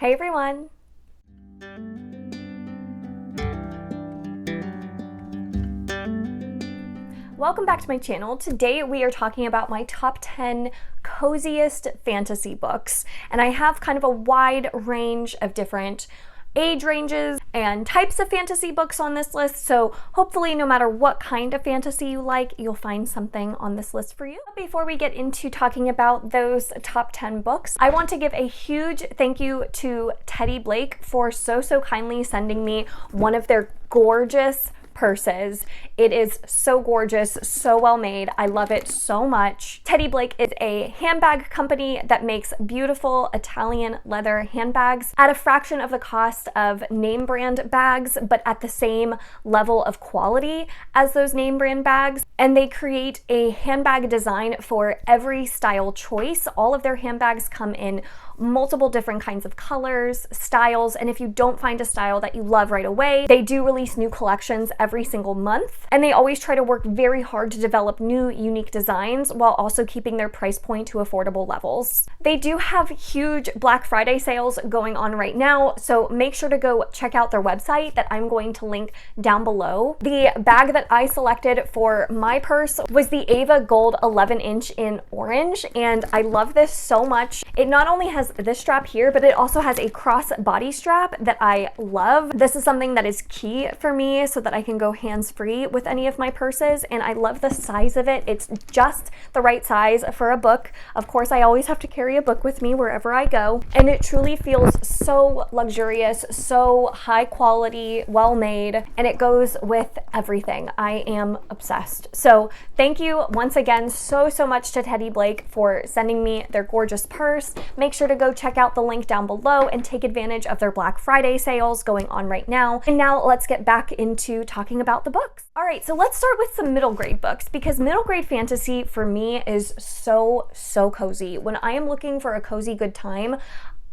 Hey everyone! Welcome back to my channel. Today we are talking about my top 10 coziest fantasy books, and I have kind of a wide range of different age ranges and types of fantasy books on this list, so hopefully no matter what kind of fantasy you like, you'll find something on this list for you. Before we get into talking about those top 10 books, I want to give a huge thank you to Teddy Blake for so kindly sending me one of their gorgeous purses. It is so gorgeous, so well made. I love it so much. Teddy Blake is a handbag company that makes beautiful Italian leather handbags at a fraction of the cost of name brand bags, but at the same level of quality as those name brand bags. And they create a handbag design for every style choice. All of their handbags come in multiple different kinds of colors, styles, and if you don't find a style that you love right away, they do release new collections every single month, and they always try to work very hard to develop new unique designs while also keeping their price point to affordable levels. They do have huge Black Friday sales going on right now, so make sure to go check out their website that I'm going to link down below. The bag that I selected for my purse was the Ava Gold 11-inch in orange, and I love this so much. It not only has this strap here, but it also has a cross body strap that I love. This is something that is key for me so that I can go hands-free with any of my purses, and I love the size of it. It's just the right size for a book. Of course, I always have to carry a book with me wherever I go, and it truly feels so luxurious, so high quality, well made, and it goes with everything. I am obsessed. So thank you once again so much to Teddy Blake for sending me their gorgeous purse. Make sure to go check out the link down below and take advantage of their Black Friday sales going on right now. And now let's get back into talking about the books. All right, so let's start with some middle grade books, because middle grade fantasy for me is so cozy. When I am looking for a cozy good time,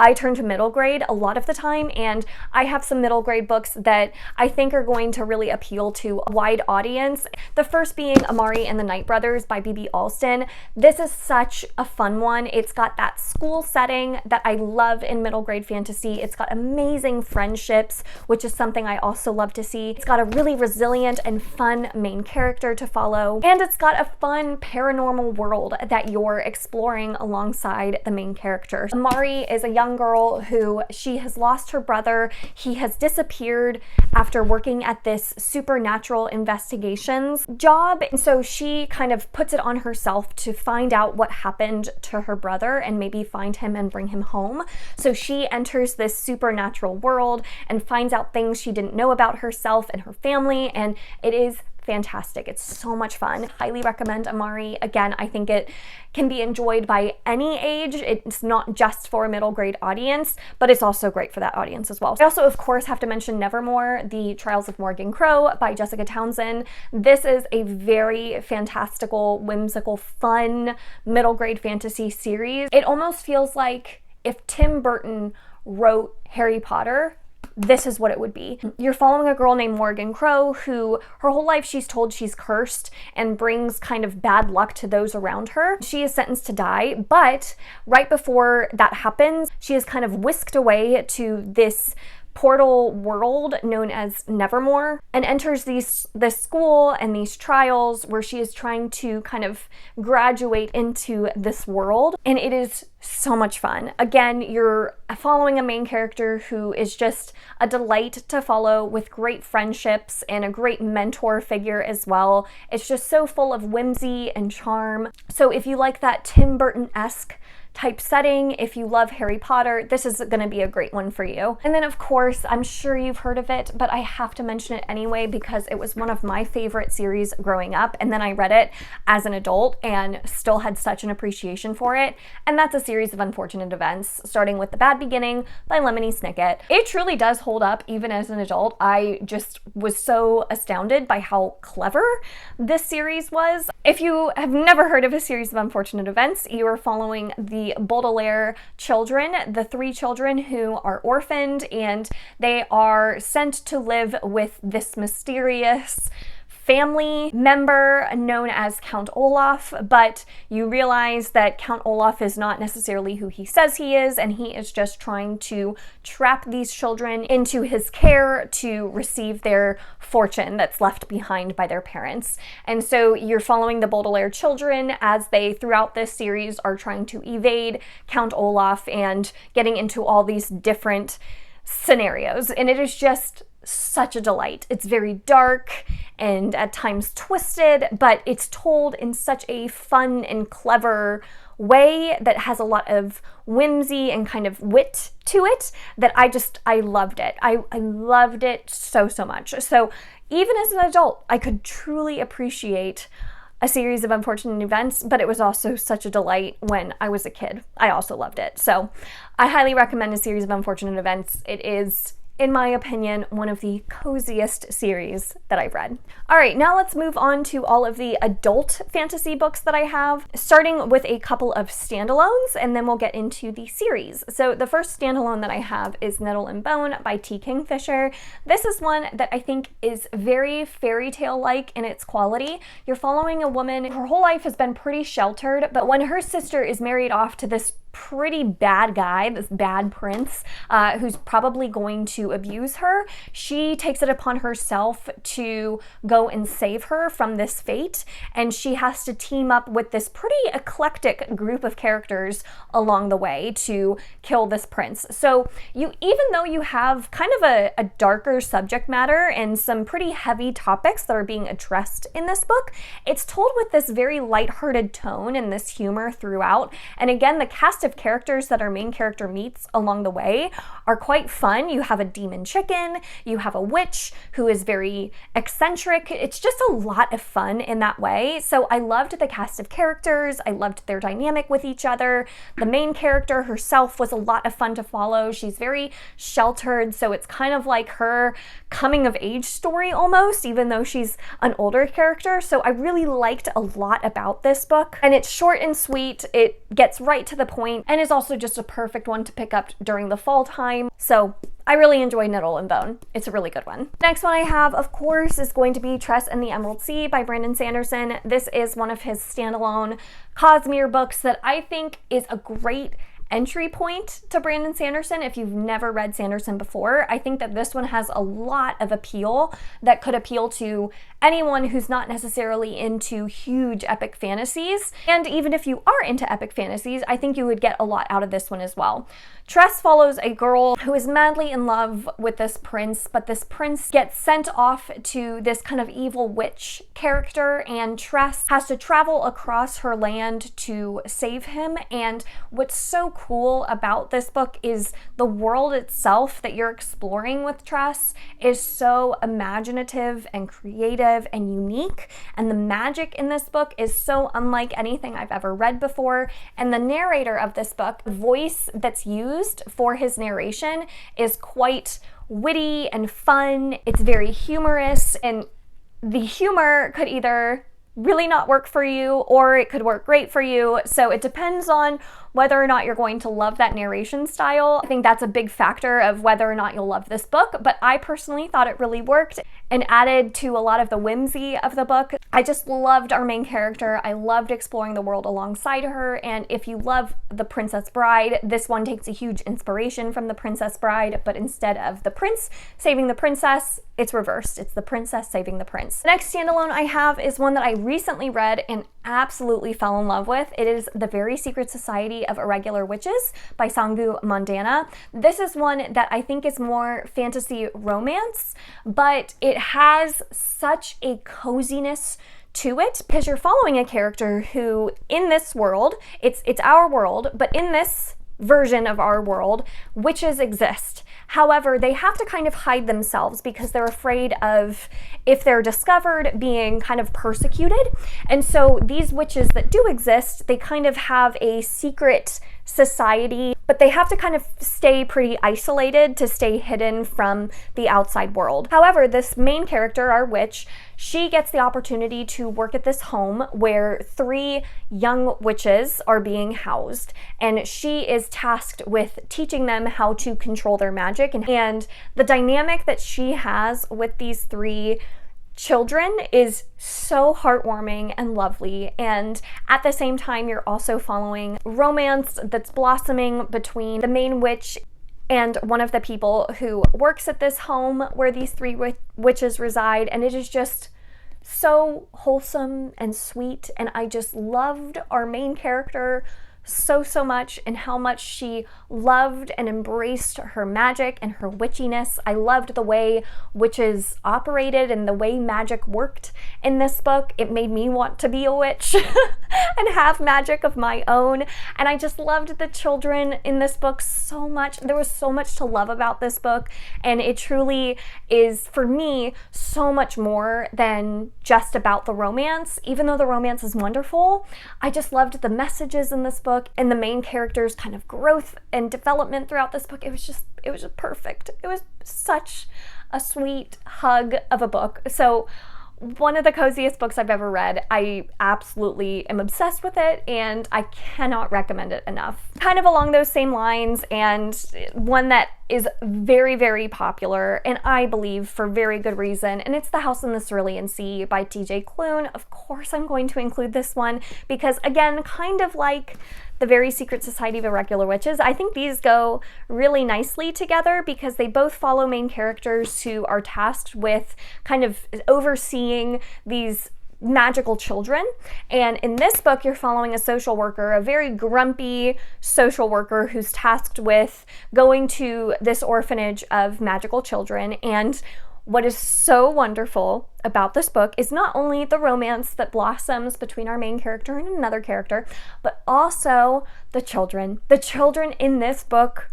I turn to middle grade a lot of the time, and I have some middle grade books that I think are going to really appeal to a wide audience. The first being Amari and the Night Brothers by B.B. Alston. This is such a fun one. It's got that school setting that I love in middle grade fantasy. It's got amazing friendships, which is something I also love to see. It's got a really resilient and fun main character to follow, and it's got a fun paranormal world that you're exploring alongside the main character. Amari is a young girl who she has lost her brother. He has disappeared after working at this supernatural investigations job, and so she kind of puts it on herself to find out what happened to her brother and maybe find him and bring him home. So she enters this supernatural world and finds out things she didn't know about herself and her family, and it is fantastic. It's so much fun. Highly recommend Amari. Again, I think it can be enjoyed by any age. It's not just for a middle grade audience, but it's also great for that audience as well. I also, of course, have to mention Nevermore, The Trials of Morgan Crow by Jessica Townsend. This is a very fantastical, whimsical, fun middle grade fantasy series. It almost feels like if Tim Burton wrote Harry Potter, this is what it would be. You're following a girl named Morgan Crow who her whole life she's told she's cursed and brings kind of bad luck to those around her. She is sentenced to die, but right before that happens, she is kind of whisked away to this portal world known as Nevermore and enters this school and these trials where she is trying to kind of graduate into this world, and it is so much fun. Again, you're following a main character who is just a delight to follow, with great friendships and a great mentor figure as well. It's just so full of whimsy and charm. So if you like that Tim Burton-esque type setting, if you love Harry Potter, this is going to be a great one for you. And then of course, I'm sure you've heard of it, but I have to mention it anyway because it was one of my favorite series growing up, and then I read it as an adult and still had such an appreciation for it, and that's A Series of Unfortunate Events, starting with The Bad Beginning by Lemony Snicket. It truly does hold up even as an adult. I just was so astounded by how clever this series was. If you have never heard of A Series of Unfortunate Events, you are following the Baudelaire children, the 3 children who are orphaned, and they are sent to live with this mysterious family member known as Count Olaf, but you realize that Count Olaf is not necessarily who he says he is, and he is just trying to trap these children into his care to receive their fortune that's left behind by their parents. And so you're following the Baudelaire children as they, throughout this series, are trying to evade Count Olaf and getting into all these different scenarios. And it is just such a delight. It's very dark and at times twisted, but it's told in such a fun and clever way that has a lot of whimsy and kind of wit to it that I loved it. I loved it so much. So even as an adult, I could truly appreciate a series of unfortunate events, but it was also such a delight when I was a kid. I also loved it. So I highly recommend A Series of Unfortunate Events. It is, in my opinion, one of the coziest series that I've read. All right, now let's move on to all of the adult fantasy books that I have, starting with a couple of standalones, and then we'll get into the series. So the first standalone that I have is Nettle and Bone by T. Kingfisher. This is one that I think is very fairy tale-like in its quality. You're following a woman, her whole life has been pretty sheltered, but when her sister is married off to this pretty bad guy, this bad prince, who's probably going to abuse her, she takes it upon herself to go and save her from this fate, and she has to team up with this pretty eclectic group of characters along the way to kill this prince. So even though you have kind of a darker subject matter and some pretty heavy topics that are being addressed in this book, it's told with this very lighthearted tone and this humor throughout. And again, the cast of characters that our main character meets along the way are quite fun. You have a demon chicken, you have a witch who is very eccentric. It's just a lot of fun in that way. So I loved the cast of characters. I loved their dynamic with each other. The main character herself was a lot of fun to follow. She's very sheltered, so it's kind of like her coming of age story almost, even though she's an older character. So I really liked a lot about this book, and it's short and sweet. It gets right to the point and is also just a perfect one to pick up during the fall time. So I really enjoy Nettle and Bone. It's a really good one. Next one I have, of course, is going to be Tress and the Emerald Sea by Brandon Sanderson. This is one of his standalone Cosmere books that I think is a great entry point to Brandon Sanderson. If you've never read Sanderson before, I think that this one has a lot of appeal that could appeal to anyone who's not necessarily into huge epic fantasies. And even if you are into epic fantasies, I think you would get a lot out of this one as well. Tress follows a girl who is madly in love with this prince, but this prince gets sent off to this kind of evil witch character, and Tress has to travel across her land to save him. And what's so cool about this book is the world itself that you're exploring with Tress is so imaginative and creative and unique, and the magic in this book is so unlike anything I've ever read before. And the narrator of this book, the voice that's used for his narration is quite witty and fun. It's very humorous, and the humor could either really not work for you or it could work great for you. So it depends on whether or not you're going to love that narration style. I think that's a big factor of whether or not you'll love this book, but I personally thought it really worked and added to a lot of the whimsy of the book. I just loved our main character. I loved exploring the world alongside her, and if you love The Princess Bride, this one takes a huge inspiration from The Princess Bride, but instead of the prince saving the princess, it's reversed. It's the princess saving the prince. The next standalone I have is one that I recently read and absolutely fell in love with. It is The Very Secret Society of Irregular Witches by Sangu Mandana. This is one that I think is more fantasy romance, but it has such a coziness to it because you're following a character who, in this world, it's our world, but in this version of our world, witches exist. However, they have to kind of hide themselves because they're afraid of, if they're discovered, being kind of persecuted. And so these witches that do exist, they kind of have a secret society, but they have to kind of stay pretty isolated to stay hidden from the outside world. However, this main character, our witch, she gets the opportunity to work at this home where 3 young witches are being housed, and she is tasked with teaching them how to control their magic. And the dynamic that she has with these 3 children is so heartwarming and lovely, and at the same time you're also following romance that's blossoming between the main witch and one of the people who works at this home where these three witches reside, and it is just so wholesome and sweet, and I just loved our main character so much, and how much she loved and embraced her magic and her witchiness. I loved the way witches operated and the way magic worked in this book. It made me want to be a witch and have magic of my own, and I just loved the children in this book so much. There was so much to love about this book, and it truly is, for me, so much more than just about the romance. Even though the romance is wonderful, I just loved the messages in this book and the main character's kind of growth and development throughout this book. It was just perfect. It was such a sweet hug of a book. So one of the coziest books I've ever read. I absolutely am obsessed with it, and I cannot recommend it enough. Kind of along those same lines, and one that is very, very popular, and I believe for very good reason, and it's The House in the Ceran Sea by T.J. Klune. Of course I'm going to include this one because, again, kind of like The Very Secret Society of Irregular Witches, I think these go really nicely together because they both follow main characters who are tasked with kind of overseeing these magical children. And in this book, you're following a social worker, a very grumpy social worker who's tasked with going to this orphanage of magical children. And what is so wonderful about this book is not only the romance that blossoms between our main character and another character, but also the children. The children in this book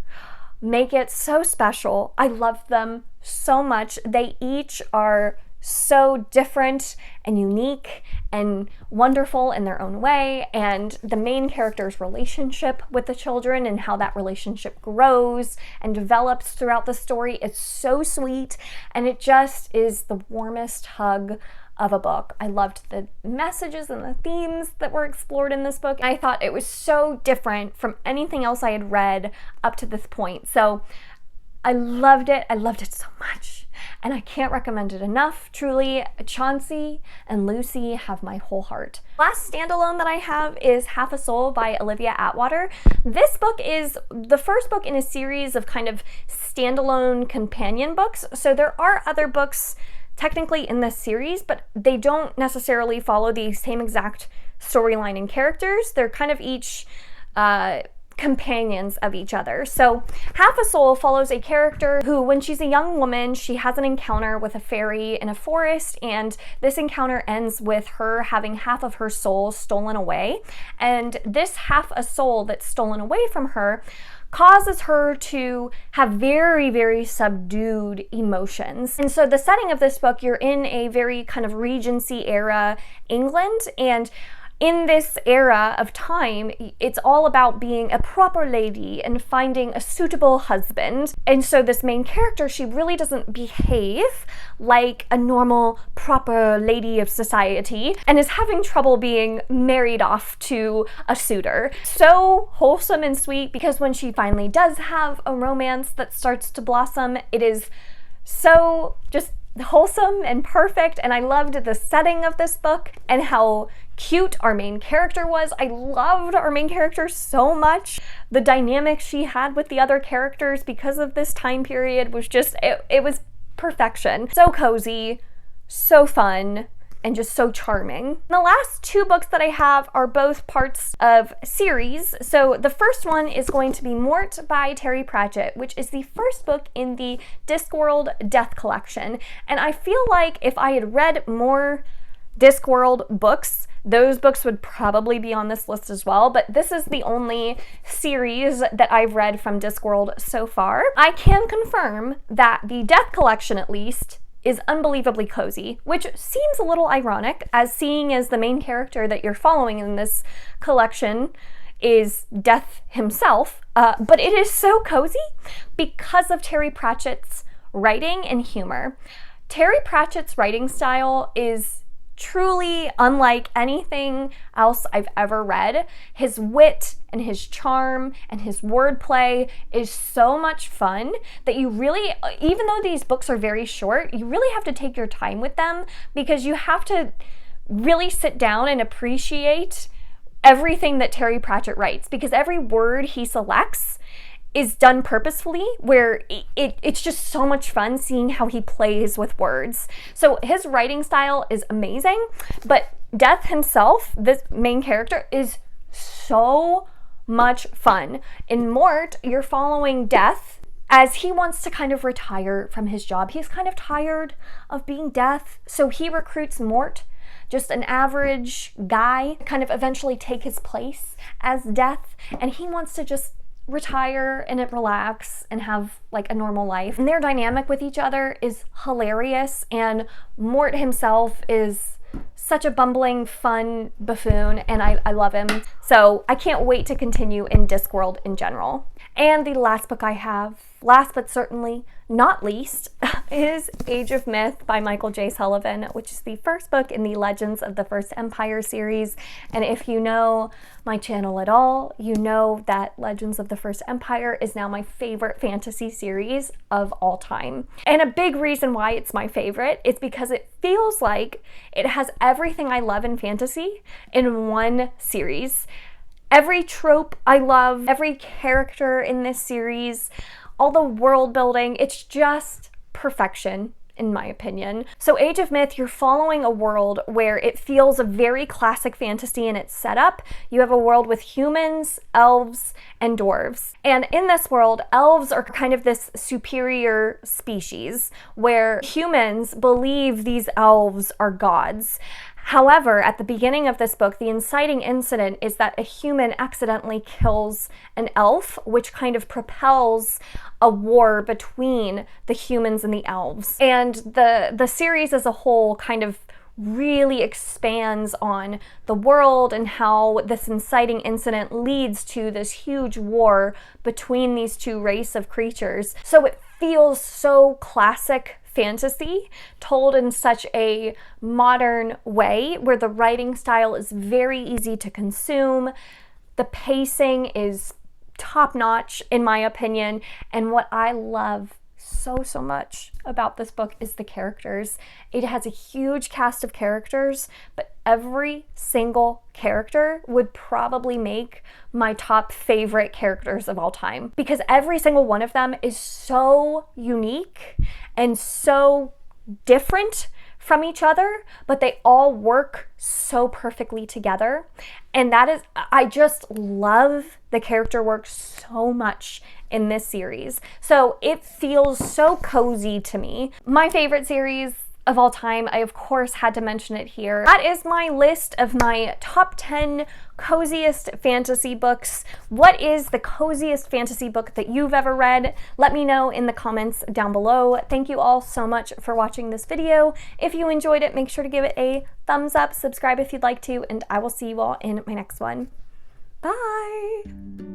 make it so special. I love them so much. They each are so different and unique and wonderful in their own way, and the main character's relationship with the children and how that relationship grows and develops throughout the story is so sweet, and it just is the warmest hug of a book. I loved the messages and the themes that were explored in this book. I thought it was so different from anything else I had read up to this point. So I loved it. I loved it so much, and I can't recommend it enough. Truly, Chauncey and Lucy have my whole heart. Last standalone that I have is Half a Soul by Olivia Atwater. This book is the first book in a series of kind of standalone companion books. So there are other books technically in this series, but they don't necessarily follow the same exact storyline and characters. They're kind of each companions of each other. So Half a Soul follows a character who, when she's a young woman, she has an encounter with a fairy in a forest, and this encounter ends with her having half of her soul stolen away. And this half a soul that's stolen away from her causes her to have very, very subdued emotions. And so the setting of this book, you're in a very kind of Regency era England, and in this era of time, it's all about being a proper lady and finding a suitable husband. And so this main character, she really doesn't behave like a normal, proper lady of society and is having trouble being married off to a suitor. So wholesome and sweet, because when she finally does have a romance that starts to blossom, it is so just wholesome and perfect, and I loved the setting of this book and how cute our main character was. I loved our main character so much. The dynamic she had with the other characters because of this time period was just, it was perfection. So cozy, so fun, and just so charming. The last two books that I have are both parts of series. So the first one is going to be Mort by Terry Pratchett, which is the first book in the Discworld Death Collection. And I feel like if I had read more Discworld books, those books would probably be on this list as well, but this is the only series that I've read from Discworld so far. I can confirm that the Death Collection, at least, is unbelievably cozy, which seems a little ironic, as seeing as the main character that you're following in this collection is Death himself, but it is so cozy because of Terry Pratchett's writing and humor. Terry Pratchett's writing style is truly unlike anything else I've ever read. His wit and his charm and his wordplay is so much fun that you really, even though these books are very short, you really have to take your time with them, because you have to really sit down and appreciate everything that Terry Pratchett writes, because every word he selects is done purposefully, where it's just so much fun seeing how he plays with words. So his writing style is amazing, but Death himself, this main character, is so much fun. In Mort, you're following Death as he wants to kind of retire from his job. He's kind of tired of being Death, so he recruits Mort, just an average guy, kind of eventually take his place as Death, and he wants to just retire and relax and have like a normal life. And their dynamic with each other is hilarious, and Mort himself is such a bumbling, fun buffoon, and I love him. So I can't wait to continue in Discworld in general. And the last book I have, last but certainly not least, is Age of Myth by Michael J. Sullivan, which is the first book in the Legends of the First Empire series. And if you know my channel at all, you know that Legends of the First Empire is now my favorite fantasy series of all time. And a big reason why it's my favorite is because it feels like it has everything I love in fantasy in one series. Every trope I love, every character in this series, all the world building, it's just perfection in my opinion. So Age of Myth, you're following a world where it feels a very classic fantasy in its setup. You have a world with humans, elves, and dwarves. And in this world, elves are kind of this superior species where humans believe these elves are gods. However, at the beginning of this book, the inciting incident is that a human accidentally kills an elf, which kind of propels a war between the humans and the elves. And the series as a whole kind of really expands on the world and how this inciting incident leads to this huge war between these two races of creatures. So it feels so classic fantasy, told in such a modern way, where the writing style is very easy to consume. The pacing is top-notch, in my opinion, and what I love so much about this book is the characters. It has a huge cast of characters, but every single character would probably make my top favorite characters of all time, because every single one of them is so unique and so different from each other, but they all work so perfectly together. And that is, I just love the character work so much in this series. So it feels so cozy to me. My favorite series of all time, I of course had to mention it here. That is my list of my top 10 coziest fantasy books. What is the coziest fantasy book that you've ever read? Let me know in the comments down below. Thank you all so much for watching this video. If you enjoyed it, make sure to give it a thumbs up, subscribe if you'd like to, and I will see you all in my next one. Bye!